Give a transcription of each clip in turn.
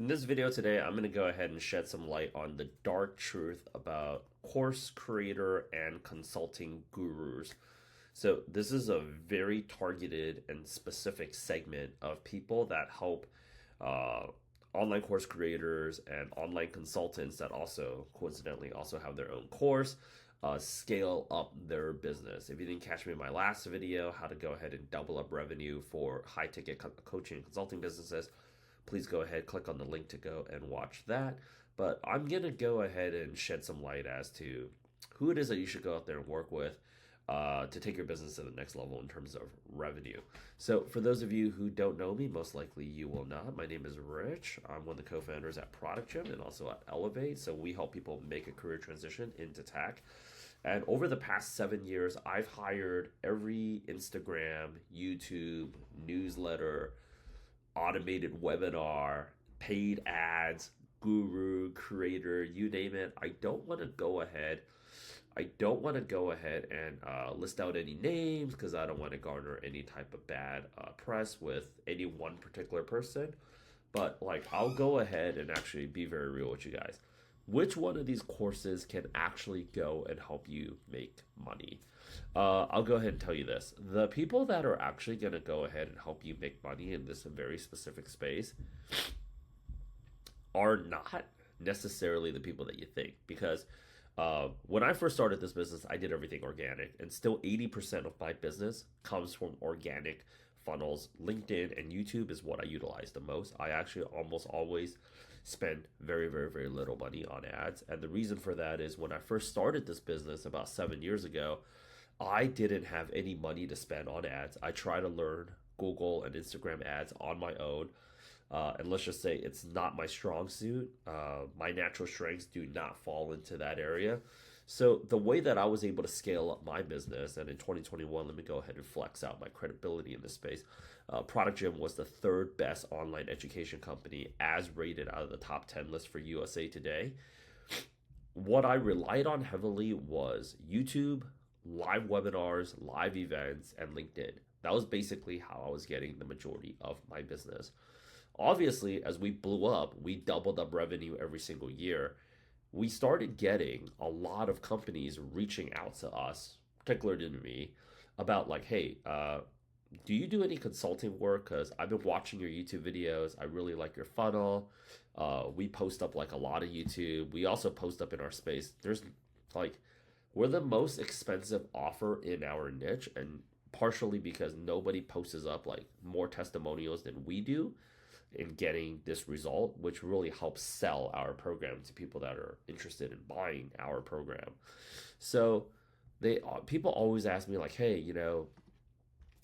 In this video today, I'm going to go ahead and shed some light on the dark truth about course creator and consulting gurus. So, this is a very targeted and specific segment of people that help uh, online course creators and online consultants that also, coincidentally, also have their own course scale up their business. If you didn't catch me in my last video, how to go ahead and double up revenue for high ticket coaching and consulting businesses, please go ahead, click on the link to go and watch that. But I'm going to go ahead and shed some light as to who it is that you should go out there and work with to take your business to the next level in terms of revenue. So, for those of you who don't know me, most likely you will not. My name is Rich. I'm one of the co-founders at Product Gym and also at Elevate. So, we help people make a career transition into tech. And over the past 7 years, I've hired every Instagram, YouTube, newsletter, automated webinar, paid ads, guru, creator, you name it. I don't want to go ahead and list out any names because I don't want to garner any type of bad press with any one particular person. But I'll go ahead and actually be very real with you guys. Which one of these courses can actually go and help you make money? I'll go ahead and tell you this. The people that are actually going to go ahead and help you make money in this very specific space are not necessarily the people that you think. Because when I first started this business, I did everything organic. And still 80% of my business comes from organic funnels. LinkedIn and YouTube is what I utilize the most. I actually almost always spend very, very, very little money on ads. And the reason for that is when I first started this business about 7 years ago, I didn't have any money to spend on ads. I tried to learn Google and Instagram ads on my own. And let's just say it's not my strong suit. My natural strengths do not fall into that area. So the way that I was able to scale up my business, and in 2021, let me go ahead and flex out my credibility in this space. Product Gym was the third best online education company as rated out of the top 10 list for USA Today. What I relied on heavily was YouTube, live webinars, live events, and LinkedIn. That was basically how I was getting the majority of my business. Obviously, as we blew up, we doubled up revenue every single year. We started getting a lot of companies reaching out to us, particularly to me, about hey, do you do any consulting work? Because I've been watching your YouTube videos. I really like your funnel. We post up a lot of YouTube. We also post up in our space. There's we're the most expensive offer in our niche, and partially because nobody posts up more testimonials than we do in getting this result, which really helps sell our program to people that are interested in buying our program. So people always ask me hey,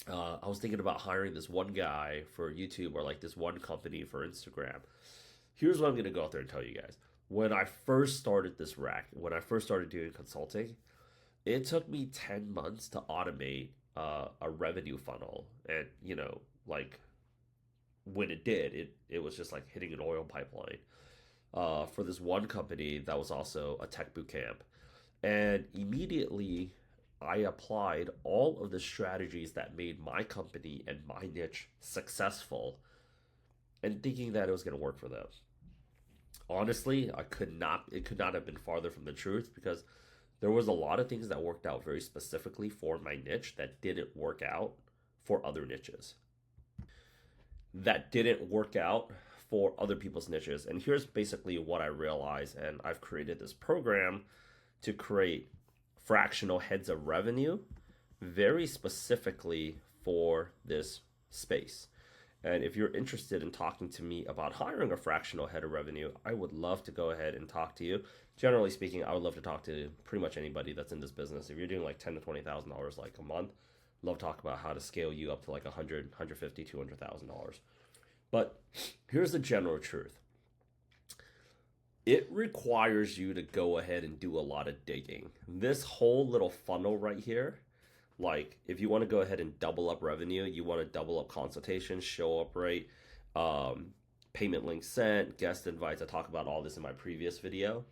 I was thinking about hiring this one guy for YouTube or this one company for Instagram. Here's what I'm going to go out there and tell you guys. When I first started this rack, when I first started doing consulting, it took me 10 months to automate a revenue funnel. And, when it did, it was just hitting an oil pipeline for this one company that was also a tech bootcamp. And immediately I applied all of the strategies that made my company and my niche successful and thinking that it was going to work for them. Honestly, it could not have been farther from the truth because there was a lot of things that worked out very specifically for my niche that didn't work out for other niches. That didn't work out for other people's niches. And here's basically what I realized. And I've created this program to create fractional heads of revenue very specifically for this space. And if you're interested in talking to me about hiring a fractional head of revenue, I would love to go ahead and talk to you. Generally speaking, I would love to talk to pretty much anybody that's in this business. If you're doing $10,000 to $20,000 a month, love to talk about how to scale you up to $100,000, $150,000, $200,000. But here's the general truth. It requires you to go ahead and do a lot of digging. This whole little funnel right here, if you want to go ahead and double up revenue, you want to double up consultations, show up rate, payment link sent, guest invites. I talk about all this in my previous video.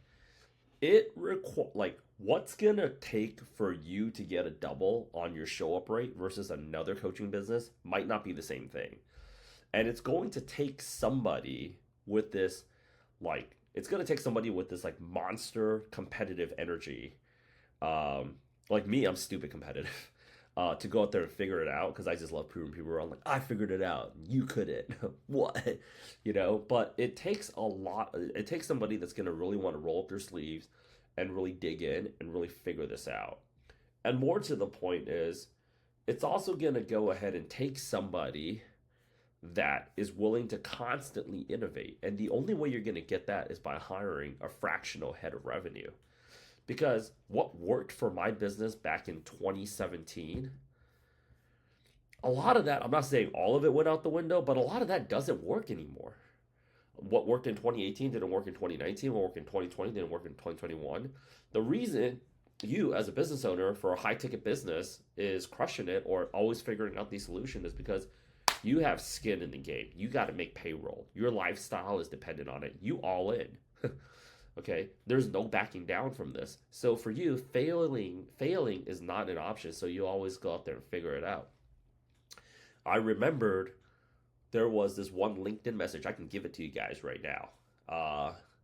What's gonna take for you to get a double on your show up rate versus another coaching business might not be the same thing. And it's going to take somebody with this, like, it's going to take somebody with this, like, monster competitive energy. Um, like me, I'm stupid competitive. To go out there and figure it out because I just love proving people wrong. Like, I figured it out, you couldn't. What, But it takes a lot. It takes somebody that's gonna really want to roll up their sleeves and really dig in and really figure this out. And more to the point is, it's also gonna go ahead and take somebody that is willing to constantly innovate. And the only way you're gonna get that is by hiring a fractional head of revenue. Because what worked for my business back in 2017, a lot of that, I'm not saying all of it went out the window, but a lot of that doesn't work anymore. What worked in 2018 didn't work in 2019, what worked in 2020 didn't work in 2021. The reason you, as a business owner for a high ticket business, is crushing it or always figuring out the solution is because you have skin in the game. You got to make payroll. Your lifestyle is dependent on it. You all in. Okay, there's no backing down from this. So for you, failing is not an option. So you always go out there and figure it out. I remembered there was this one LinkedIn message. I can give it to you guys right now.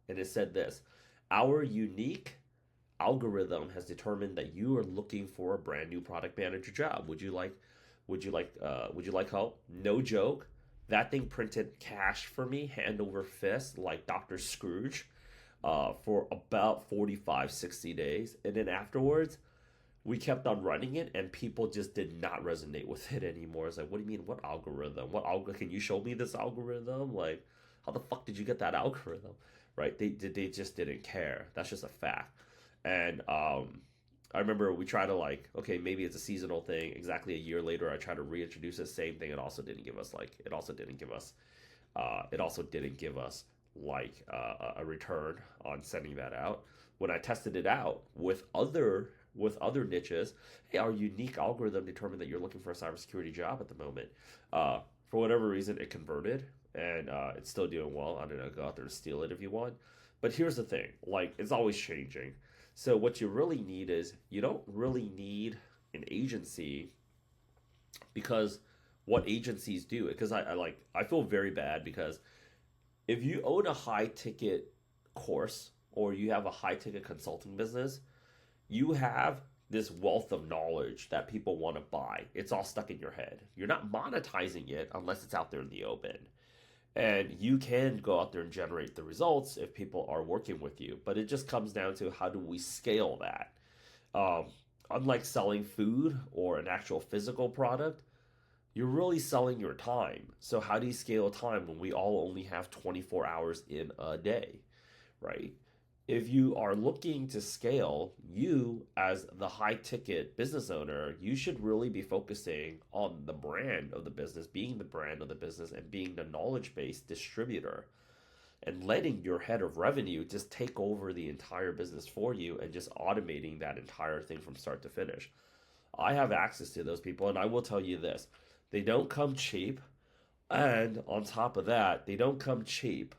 And it said this: our unique algorithm has determined that you are looking for a brand new product manager job. Would you like help? No joke. That thing printed cash for me, hand over fist, like Dr. Scrooge, for about 45, 60 days. And then afterwards, we kept on running it, and people just did not resonate with it anymore. It's like, what do you mean? What algorithm? Can you show me this algorithm? Like, how the fuck did you get that algorithm? Right? They just didn't care. That's just a fact. And I remember we tried to, like, okay, maybe it's a seasonal thing. Exactly a year later, I tried to reintroduce the same thing. It also didn't give us a return on sending that out. When I tested it out with other niches, hey, our unique algorithm determined that you're looking for a cybersecurity job at the moment. For whatever reason, it converted, and it's still doing well. I don't know, go out there and steal it if you want. But here's the thing, like, it's always changing. So what you really need is, you don't really need an agency, because what agencies do, because I feel very bad, because if you own a high ticket course or you have a high ticket consulting business, you have this wealth of knowledge that people want to buy. It's all stuck in your head. You're not monetizing it unless it's out there in the open. And you can go out there and generate the results if people are working with you. But it just comes down to, how do we scale that? Unlike selling food or an actual physical product, you're really selling your time. So how do you scale time when we all only have 24 hours in a day, right? If you are looking to scale, you as the high ticket business owner, you should really be focusing on the brand of the business, being the brand of the business, and being the knowledge based distributor, and letting your head of revenue just take over the entire business for you and just automating that entire thing from start to finish. I have access to those people, and I will tell you this: they don't come cheap. And on top of that, they don't come cheap,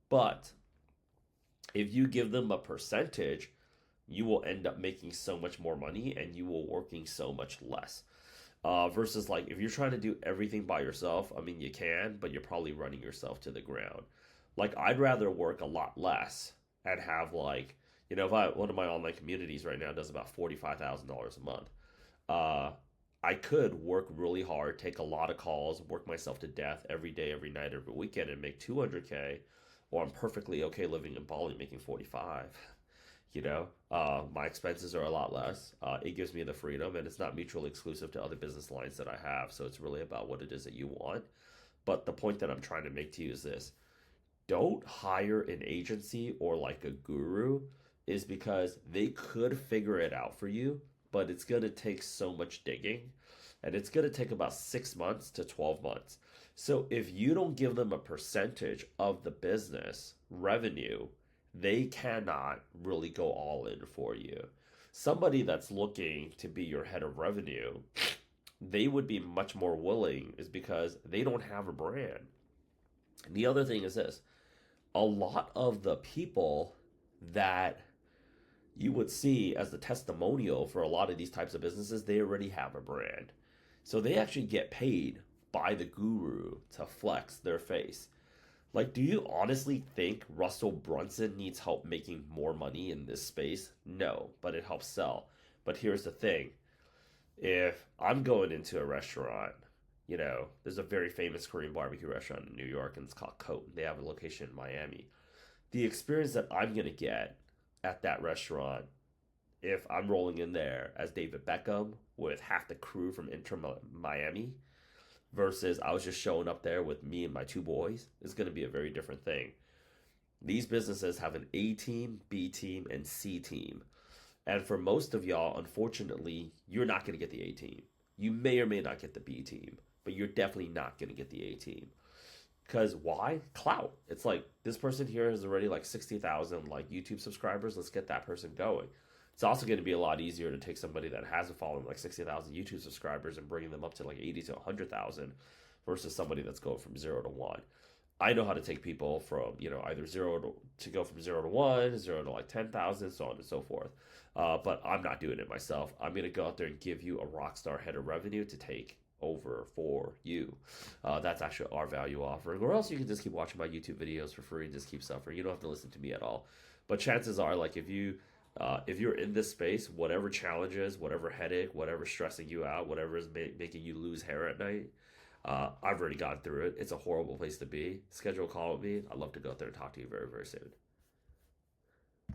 but if you give them a percentage, you will end up making so much more money and you will working so much less. Versus, like, if you're trying to do everything by yourself, I mean, you can, but you're probably running yourself to the ground. Like, I'd rather work a lot less and have, like, if one of my online communities right now does about $45,000 a month. I could work really hard, take a lot of calls, work myself to death every day, every night, every weekend, and make 200K, or I'm perfectly okay living in Bali making 45. My expenses are a lot less. It gives me the freedom, and it's not mutually exclusive to other business lines that I have. So it's really about what it is that you want. But the point that I'm trying to make to you is this: don't hire an agency or like a guru, is because they could figure it out for you, but it's going to take so much digging, and it's going to take about 6 months to 12 months. So if you don't give them a percentage of the business revenue, they cannot really go all in for you. Somebody that's looking to be your head of revenue, they would be much more willing, is because they don't have a brand. And the other thing is this: a lot of the people that you would see as the testimonial for a lot of these types of businesses, they already have a brand. So they actually get paid by the guru to flex their face. Like, do you honestly think Russell Brunson needs help making more money in this space? No, but it helps sell. But here's the thing, if I'm going into a restaurant, there's a very famous Korean barbecue restaurant in New York and it's called Cote. They have a location in Miami. The experience that I'm going to get at that restaurant, if I'm rolling in there as David Beckham with half the crew from Inter Miami versus I was just showing up there with me and my two boys, is going to be a very different thing. These businesses have an A team, B team, and C team. And for most of y'all, unfortunately, you're not going to get the A team. You may or may not get the B team, but you're definitely not going to get the A team. Because why? Clout. It's like this person here has already like 60,000 like YouTube subscribers. Let's get that person going. It's also going to be a lot easier to take somebody that has a following like 60,000 YouTube subscribers and bringing them up to like 80 to 100,000 versus somebody that's going from 0 to 1. I know how to take people from, either to go from 0 to 1, 0 to like 10,000, so on and so forth. But I'm not doing it myself. I'm going to go out there and give you a rock star head of revenue to take over for you. That's actually our value offering. Or else you can just keep watching my YouTube videos for free and just keep suffering. You don't have to listen to me at all. But chances are, like if you're in this space, whatever challenges, whatever headache, whatever stressing you out, whatever is making you lose hair at night, I've already gone through it. It's a horrible place to be. Schedule a call with me. I'd love to go out there and talk to you very, very soon.